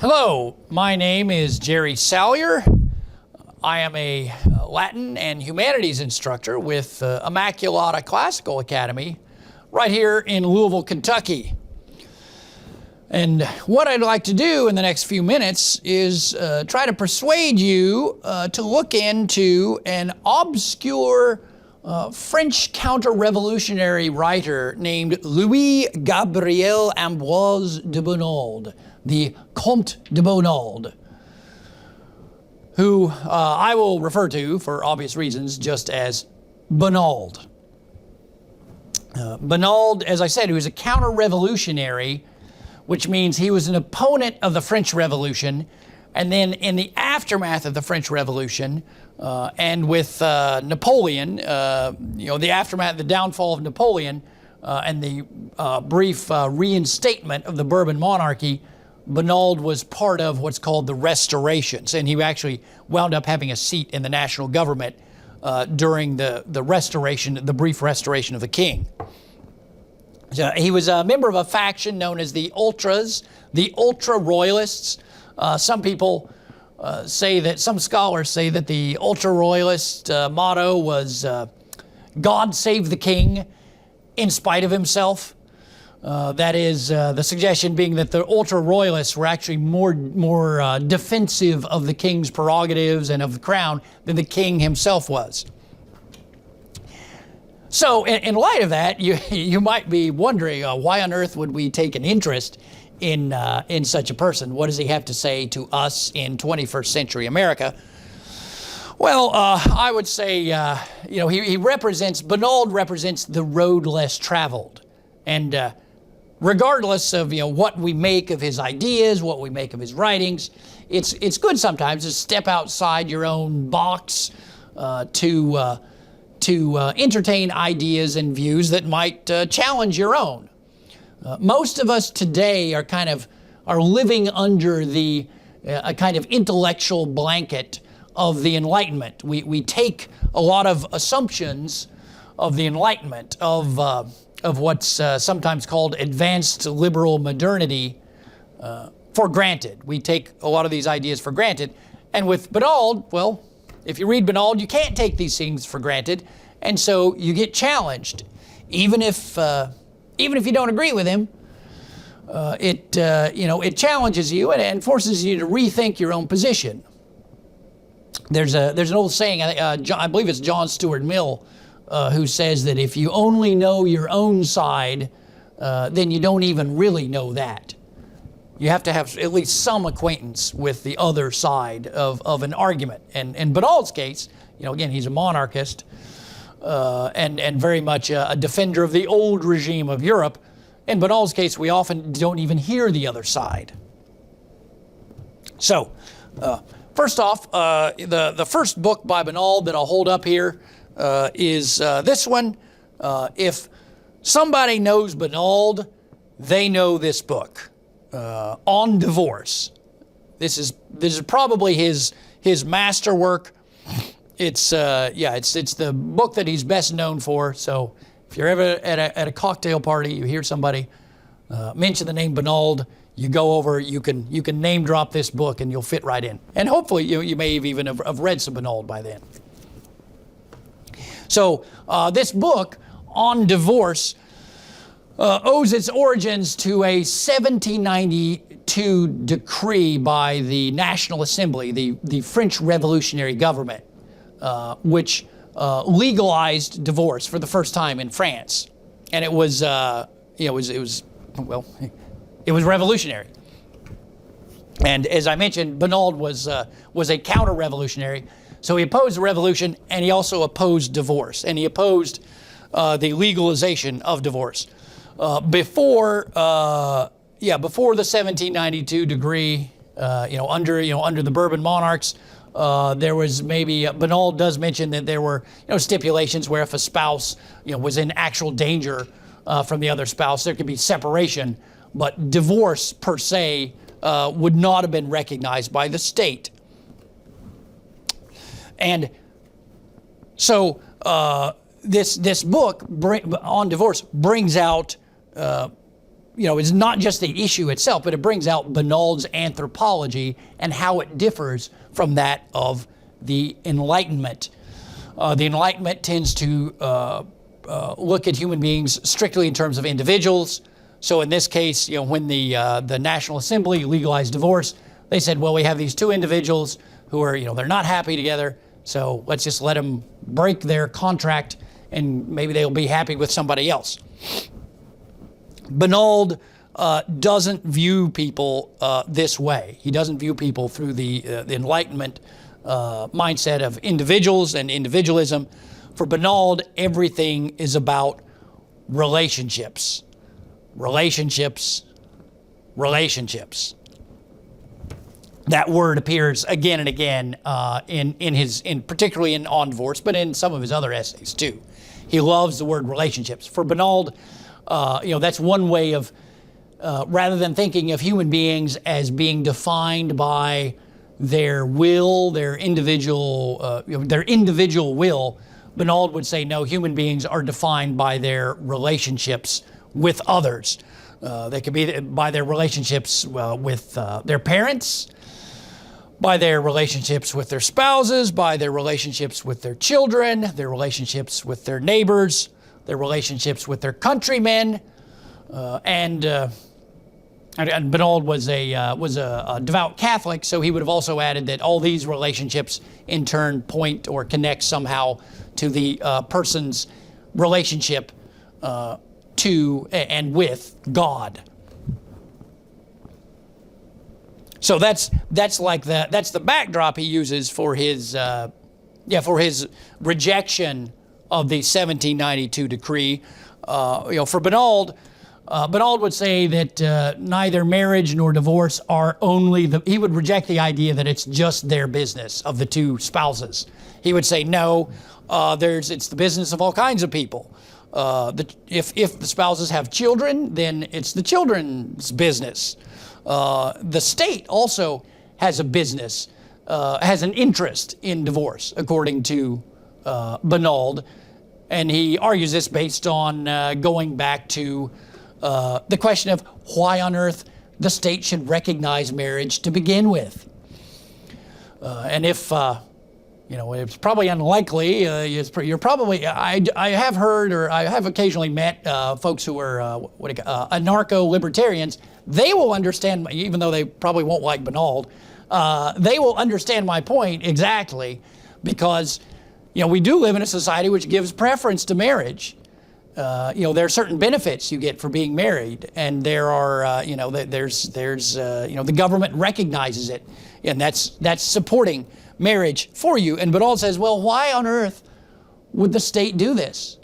Hello, my name is Jerry Salyer. I am a Latin and Humanities instructor with Immaculata Classical Academy right here in Louisville, Kentucky. And what I'd like to do in the next few minutes is try to persuade you to look into an obscure French counter-revolutionary writer named Louis Gabriel Ambroise de Bonald, the Comte de Bonald, who I will refer to, for obvious reasons, just as Bonald. Bonald, as I said, he was a counter-revolutionary, which means he was an opponent of the French Revolution, and then in the aftermath of the French Revolution, and with Napoleon, the aftermath, the downfall of Napoleon, and the brief reinstatement of the Bourbon monarchy, Bonald was part of what's called the Restorations, and he actually wound up having a seat in the national government during the restoration, the brief restoration of the king. So he was a member of a faction known as the Ultras, the Ultra-Royalists. Some people some scholars say that the Ultra-Royalist motto was God save the king in spite of himself. That is, the suggestion being that the ultra-royalists were actually more defensive of the king's prerogatives and of the crown than the king himself was. So, in light of that, you might be wondering, why on earth would we take an interest in such a person? What does he have to say to us in 21st century America? Well, I would say, Bonald represents the road less traveled, and regardless of what we make of his ideas, what we make of his writings, it's good sometimes to step outside your own box to entertain ideas and views that might challenge your own. Most of us today are living under a kind of intellectual blanket of the Enlightenment. We take a lot of assumptions of the Enlightenment, of what's sometimes called advanced liberal modernity for granted. We take a lot of these ideas for granted. And with Bonald, well, if you read Bonald, you can't take these things for granted. And so you get challenged. Even if you don't agree with him, it challenges you and forces you to rethink your own position. There's an old saying, I believe it's John Stuart Mill, who says that if you only know your own side, then you don't even really know that. You have to have at least some acquaintance with the other side of an argument. And in Bonald's case, again, he's a monarchist and very much a defender of the old regime of Europe. In Bonald's case, we often don't even hear the other side. So, first off, the first book by Bonald that I'll hold up here is this one. If somebody knows Bonald, they know this book, On Divorce. This is probably his masterwork. It's the book that he's best known for. So if you're ever at a cocktail party, you hear somebody mention the name Bonald, you go over, you can name drop this book and you'll fit right in. And hopefully you may even have read some Bonald by then. So this book, On Divorce, owes its origins to a 1792 decree by the National Assembly, the French Revolutionary Government, which legalized divorce for the first time in France. And it was revolutionary. And as I mentioned, Bonald was a counter-revolutionary. So he opposed the revolution, and he also opposed divorce, and he opposed the legalization of divorce. Before the 1792 decree, under the Bourbon monarchs, there was maybe Bonald does mention that there were stipulations where if a spouse was in actual danger from the other spouse, there could be separation, but divorce per se would not have been recognized by the state. And so this book On Divorce brings out is not just the issue itself, but it brings out Bonald's anthropology and how it differs from that of the Enlightenment. The Enlightenment tends to look at human beings strictly in terms of individuals. So in this case, when the National Assembly legalized divorce, they said, well, we have these two individuals who are, they're not happy together, so let's just let them break their contract and maybe they'll be happy with somebody else. Bonald doesn't view people this way. He doesn't view people through the Enlightenment mindset of individuals and individualism. For Bonald, everything is about relationships. Relationships. Relationships. That word appears again and again particularly On Divorce, but in some of his other essays too. He loves the word relationships. For Bonald, that's one way of, rather than thinking of human beings as being defined by their will, their individual will, Bonald would say, no, human beings are defined by their relationships with others. They could be by their relationships with their parents, by their relationships with their spouses, by their relationships with their children, their relationships with their neighbors, their relationships with their countrymen, and Bonald was a devout Catholic, so he would have also added that all these relationships in turn point or connect somehow to the person's relationship to and with God. So that's the backdrop he uses for his rejection of the 1792 decree. For Bonald, Bonald would say that neither marriage nor divorce are he would reject the idea that it's just their business of the two spouses. He would say, no, it's the business of all kinds of people. If the spouses have children, then it's the children's business. The state also has a business, has an interest in divorce, according to Bonald. And he argues this based on going back to the question of why on earth the state should recognize marriage to begin with. And if, it's probably unlikely, you're probably, I have heard or I have occasionally met folks who are anarcho-libertarians. They will understand, even though they probably won't like Bonald, they will understand my point exactly because, we do live in a society which gives preference to marriage. There are certain benefits you get for being married, and there are, the government recognizes it, and that's supporting marriage for you. And Bonald says, well, why on earth would the state do this?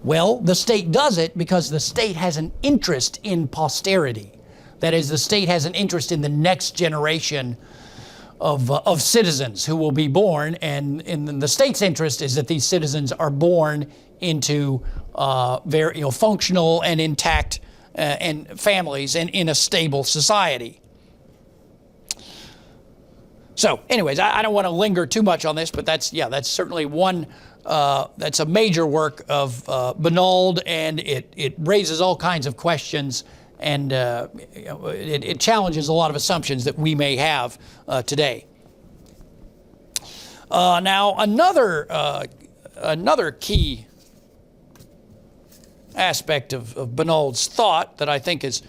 Well, the state does it because the state has an interest in posterity. That is, the state has an interest in the next generation of citizens who will be born, and in the state's interest is that these citizens are born into very functional and intact and families and in a stable society. So, anyways, I don't want to linger too much on this, but that's certainly one. That's a major work of Bonald, and it raises all kinds of questions, and it challenges a lot of assumptions that we may have today. Now, another key aspect of Bonald's thought that I think is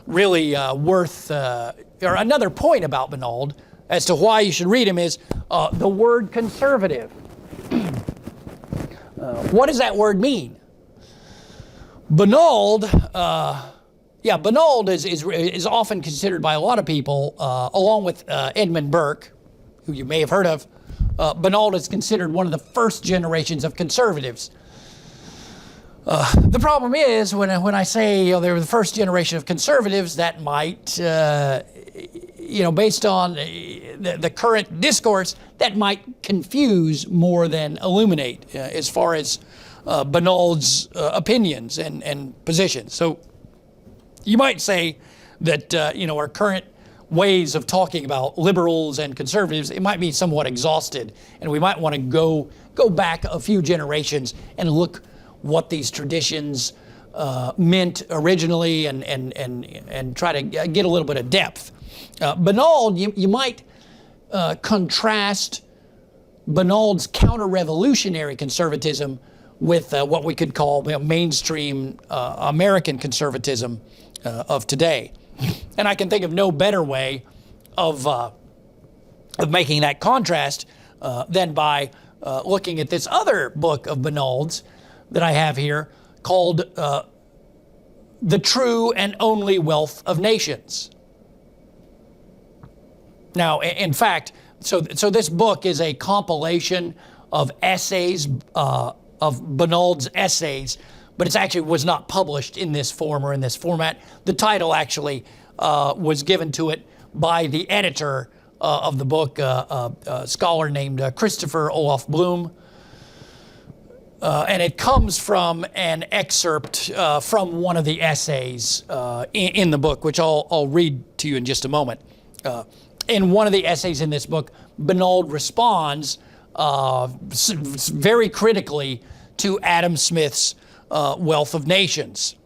really worth, or another point about Bonald as to why you should read him is the word conservative. What does that word mean? Bonald, Bonald is often considered by a lot of people, along with Edmund Burke, who you may have heard of. Bonald is considered one of the first generations of conservatives. The problem is when I say they were the first generation of conservatives, that might, based on the current discourse, that might confuse more than illuminate as far as Bonald's opinions and positions. So you might say that our current ways of talking about liberals and conservatives, it might be somewhat exhausted, and we might want to go back a few generations and look what these traditions meant originally and try to get a little bit of depth. Bonald, you might contrast Bonald's counter-revolutionary conservatism with what we could call mainstream American conservatism of today. And I can think of no better way of making that contrast than by looking at this other book of Bonald's that I have here called The True and Only Wealth of Nations. Now, in fact, so this book is a compilation of essays, of Bonald's essays, but it actually was not published in this form or in this format. The title actually was given to it by the editor of the book, a scholar named Christopher Olaf Bloom. And it comes from an excerpt from one of the essays in the book, which I'll read to you in just a moment. In one of the essays in this book, Bonald responds very critically to Adam Smith's Wealth of Nations.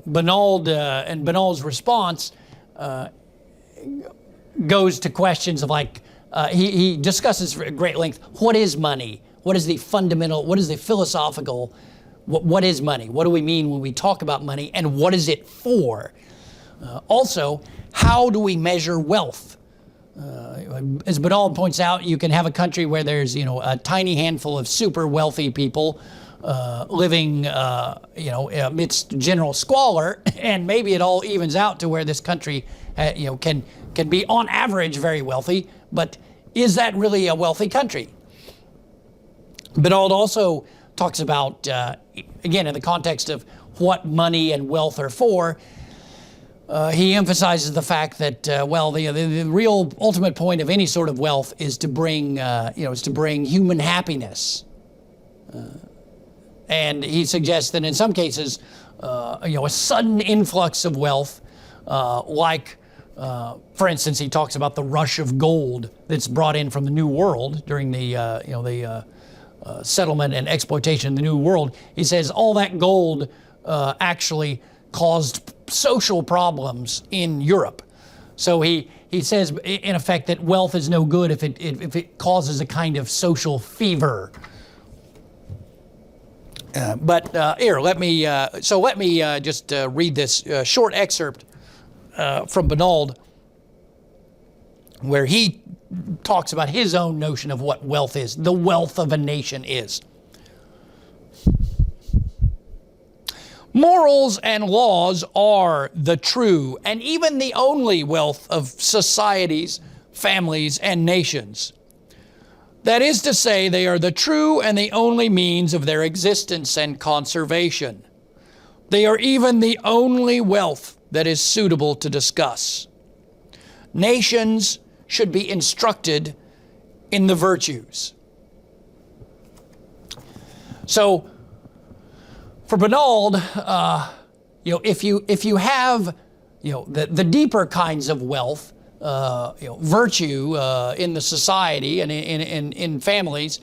Bonald's response goes to questions of like, he discusses at great length, what is money? What is the fundamental, what is the philosophical, what is money? What do we mean when we talk about money, and what is it for? Also, how do we measure wealth? As Bonald points out, you can have a country where there's, a tiny handful of super wealthy people living, amidst general squalor, and maybe it all evens out to where this country, can be on average very wealthy, but is that really a wealthy country? Bonald also talks about, again, in the context of what money and wealth are for, he emphasizes the fact that, the real ultimate point of any sort of wealth is to bring, human happiness. And he suggests that in some cases, a sudden influx of wealth, for instance, he talks about the rush of gold that's brought in from the New World during the settlement and exploitation in the New World. He says all that gold actually caused social problems in Europe. So he says, in effect, that wealth is no good if it causes a kind of social fever. Here, let me just read this short excerpt from Bonald, where he talks about his own notion of what wealth is, the wealth of a nation is. Morals and laws are the true and even the only wealth of societies, families, and nations. That is to say, they are the true and the only means of their existence and conservation. They are even the only wealth that is suitable to discuss. Nations should be instructed in the virtues. So, for Bonald, if you have, the deeper kinds of wealth, virtue in the society and in families,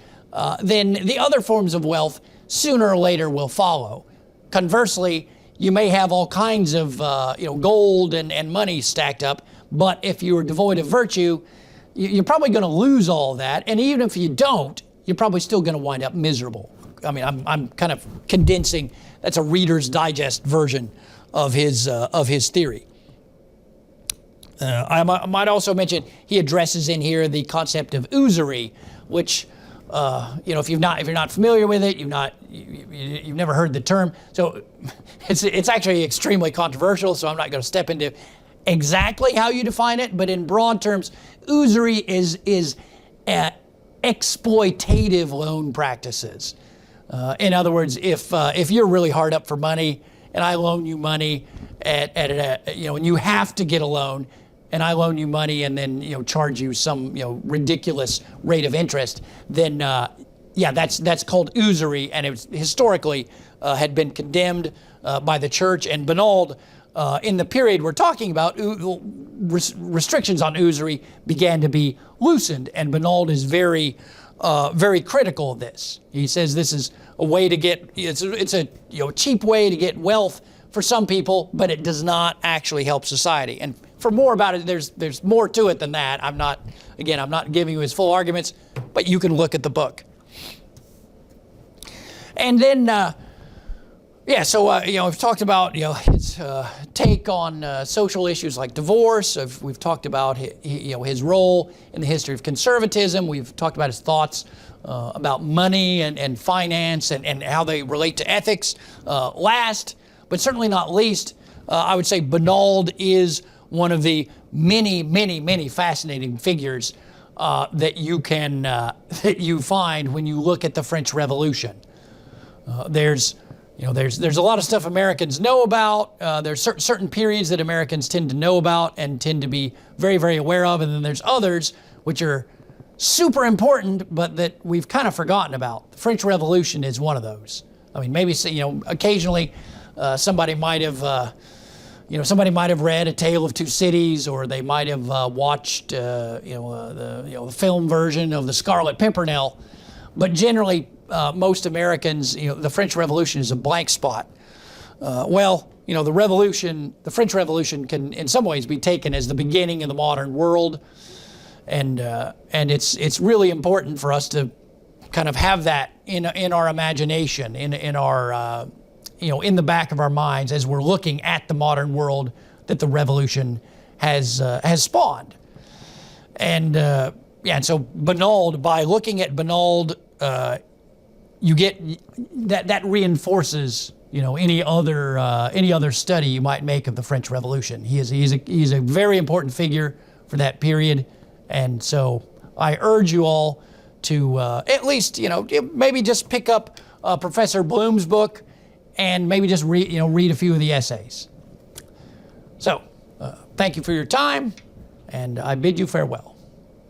then the other forms of wealth sooner or later will follow. Conversely, you may have all kinds of, gold and money stacked up, but if you are devoid of virtue, you're probably going to lose all that. And even if you don't, you're probably still going to wind up miserable. I mean, I'm kind of condensing. That's a Reader's Digest version of his theory. I might also mention he addresses in here the concept of usury, which if you're not familiar with it, you've never heard the term. So it's actually extremely controversial. So I'm not going to step into exactly how you define it, but in broad terms, usury is exploitative loan practices. In other words, if you're really hard up for money and I loan you money and you have to get a loan, and I loan you money and then charge you some ridiculous rate of interest, then that's called usury, and it was historically had been condemned by the church. And Bonald, in the period we're talking about, restrictions on usury began to be loosened, and Bonald is very critical of this. He says this is a way to get, it's a cheap way to get wealth for some people, but it does not actually help society. And for more about it, there's more to it than that. I'm not giving you his full arguments, but you can look at the book. And then, we've talked about his take on social issues like divorce. We've talked about his role in the history of conservatism. We've talked about his thoughts about money and finance and how they relate to ethics. Last, but certainly not least, I would say Bonald is one of the many, many, many fascinating figures that you find when you look at the French Revolution. There's a lot of stuff Americans know about. There's certain periods that Americans tend to know about and tend to be very, very aware of, and then there's others which are super important, but that we've kind of forgotten about. The French Revolution is one of those. I mean, maybe occasionally somebody might have read A Tale of Two Cities, or they might have watched the film version of The Scarlet Pimpernel. But generally, most Americans, the French Revolution is a blank spot. The French Revolution can, in some ways, be taken as the beginning of the modern world, and it's really important for us to kind of have that in our imagination, in our in the back of our minds as we're looking at the modern world that the Revolution has spawned. And so Bonald, by looking at Bonald, you get that reinforces any other study you might make of the French Revolution. He's a very important figure for that period, and so I urge you all to at least maybe just pick up Professor Bloom's book and maybe just read a few of the essays. So thank you for your time, and I bid you farewell.